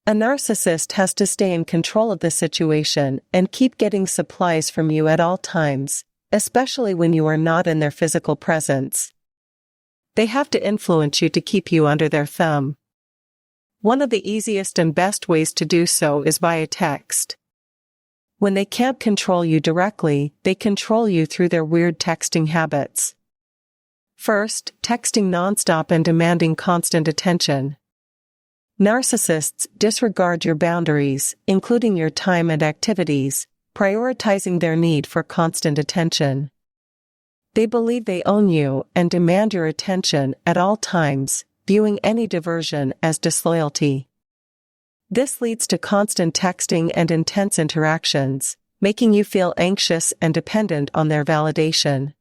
A narcissist has to stay in control of the situation and keep getting supplies from you at all times, especially when you are not in their physical presence. They have to influence you to keep you under their thumb. One of the easiest and best ways to do so is via text. When they can't control you directly, they control you through their weird texting habits. First, texting nonstop and demanding constant attention. Narcissists disregard your boundaries, including your time and activities, prioritizing their need for constant attention. They believe they own you and demand your attention at all times, viewing any diversion as disloyalty. This leads to constant texting and intense interactions, making you feel anxious and dependent on their validation.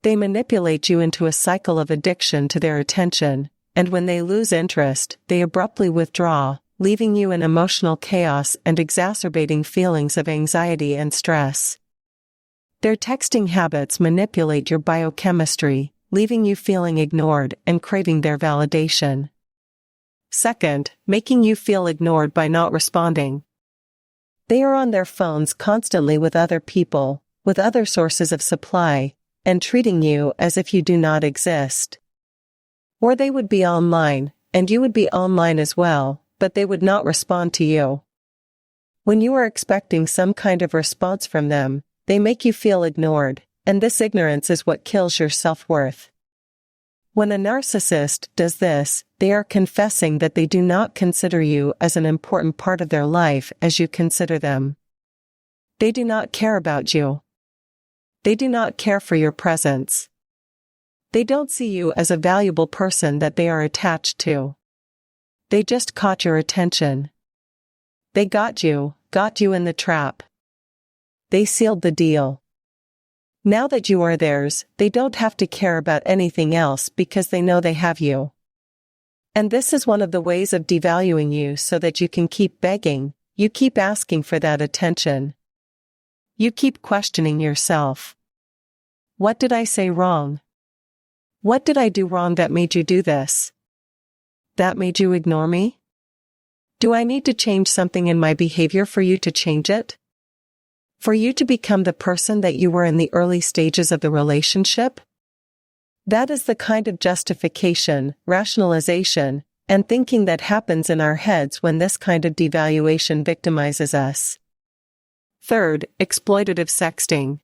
They manipulate you into a cycle of addiction to their attention, and when they lose interest, they abruptly withdraw, leaving you in emotional chaos and exacerbating feelings of anxiety and stress. Their texting habits manipulate your biochemistry, leaving you feeling ignored and craving their validation. Second, making you feel ignored by not responding. They are on their phones constantly with other people, with other sources of supply, and treating you as if you do not exist. Or they would be online, and you would be online as well, but they would not respond to you. When you are expecting some kind of response from them, they make you feel ignored, and this ignorance is what kills your self-worth. When a narcissist does this, they are confessing that they do not consider you as an important part of their life as you consider them. They do not care about you. They do not care for your presence. They don't see you as a valuable person that they are attached to. They just caught your attention. They got you in the trap. They sealed the deal. Now that you are theirs, they don't have to care about anything else because they know they have you. And this is one of the ways of devaluing you so that you can keep begging, you keep asking for that attention. You keep questioning yourself. What did I say wrong? What did I do wrong that made you do this? That made you ignore me? Do I need to change something in my behavior for you to change it? For you to become the person that you were in the early stages of the relationship? That is the kind of justification, rationalization, and thinking that happens in our heads when this kind of devaluation victimizes us. Third, exploitative sexting.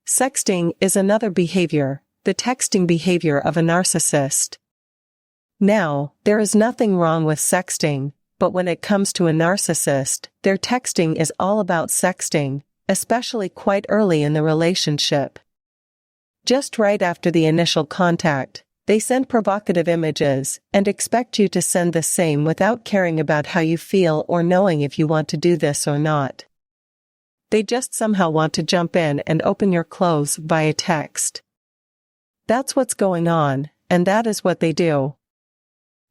Sexting is another behavior, the texting behavior of a narcissist. Now, there is nothing wrong with sexting, but when it comes to a narcissist, their texting is all about sexting, especially quite early in the relationship. Just right after the initial contact, they send provocative images and expect you to send the same without caring about how you feel or knowing if you want to do this or not. They just somehow want to jump in and open your clothes via text. That's what's going on, and that is what they do.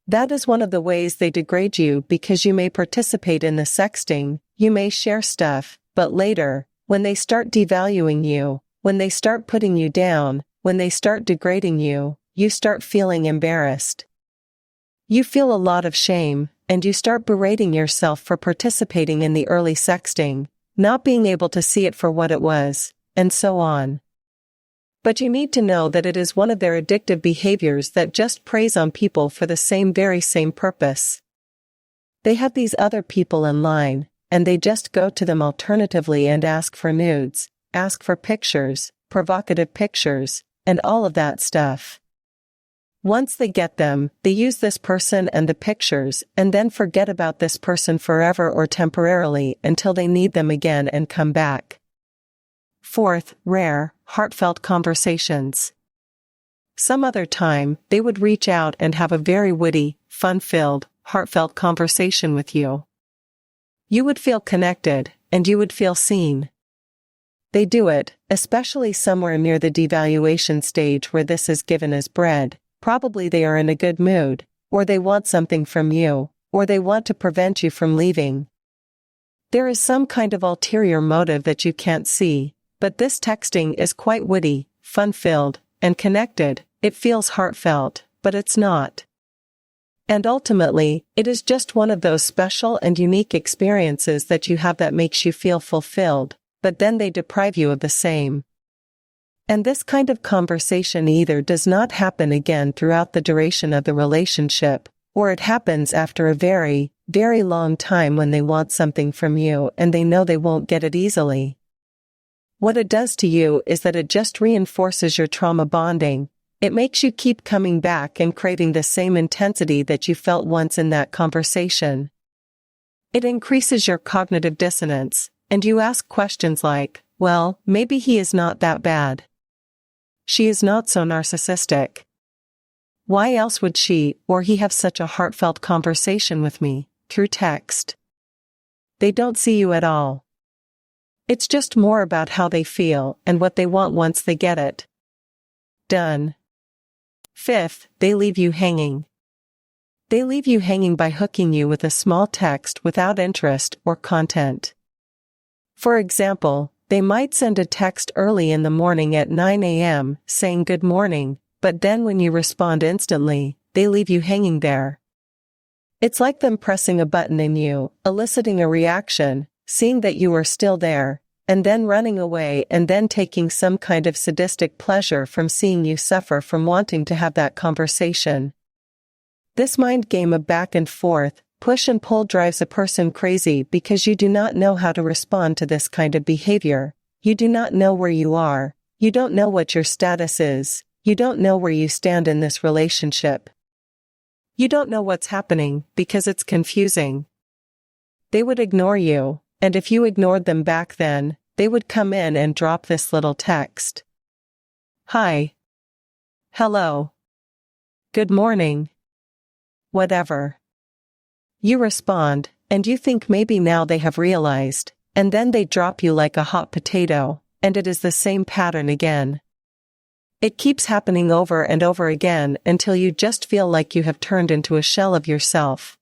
That is one of the ways they degrade you because you may participate in the sexting, you may share stuff, but later, when they start devaluing you, when they start putting you down, when they start degrading you, you start feeling embarrassed. You feel a lot of shame, and you start berating yourself for participating in the early sexting, not being able to see it for what it was, and so on. But you need to know that it is one of their addictive behaviors that just preys on people for the very same purpose. They have these other people in line, and they just go to them alternatively and ask for nudes, ask for pictures, provocative pictures, and all of that stuff. Once they get them, they use this person and the pictures and then forget about this person forever or temporarily until they need them again and come back. Fourth, rare, heartfelt conversations. Some other time, they would reach out and have a very witty, fun-filled, heartfelt conversation with you. You would feel connected, and you would feel seen. They do it, especially somewhere near the devaluation stage where this is given as bread. Probably they are in a good mood, or they want something from you, or they want to prevent you from leaving. There is some kind of ulterior motive that you can't see. But this texting is quite witty, fun-filled, and connected. It feels heartfelt, but it's not. And ultimately, it is just one of those special and unique experiences that you have that makes you feel fulfilled, but then they deprive you of the same. And this kind of conversation either does not happen again throughout the duration of the relationship, or it happens after a very, very long time when they want something from you and they know they won't get it easily. What it does to you is that it just reinforces your trauma bonding. It makes you keep coming back and craving the same intensity that you felt once in that conversation. It increases your cognitive dissonance, and you ask questions like, well, maybe he is not that bad. She is not so narcissistic. Why else would she or he have such a heartfelt conversation with me, through text? They don't see you at all. It's just more about how they feel and what they want once they get it. Done. Fifth, they leave you hanging. They leave you hanging by hooking you with a small text without interest or content. For example, they might send a text early in the morning at 9 a.m. saying good morning, but then when you respond instantly, they leave you hanging there. It's like them pressing a button in you, eliciting a reaction, seeing that you are still there, and then running away and then taking some kind of sadistic pleasure from seeing you suffer from wanting to have that conversation. This mind game of back and forth, push and pull drives a person crazy because you do not know how to respond to this kind of behavior. You do not know where you are. You don't know what your status is. You don't know where you stand in this relationship. You don't know what's happening because it's confusing. They would ignore you, and if you ignored them back then, they would come in and drop this little text. Hi. Hello. Good morning. Whatever. You respond, and you think maybe now they have realized, and then they drop you like a hot potato, and it is the same pattern again. It keeps happening over and over again until you just feel like you have turned into a shell of yourself.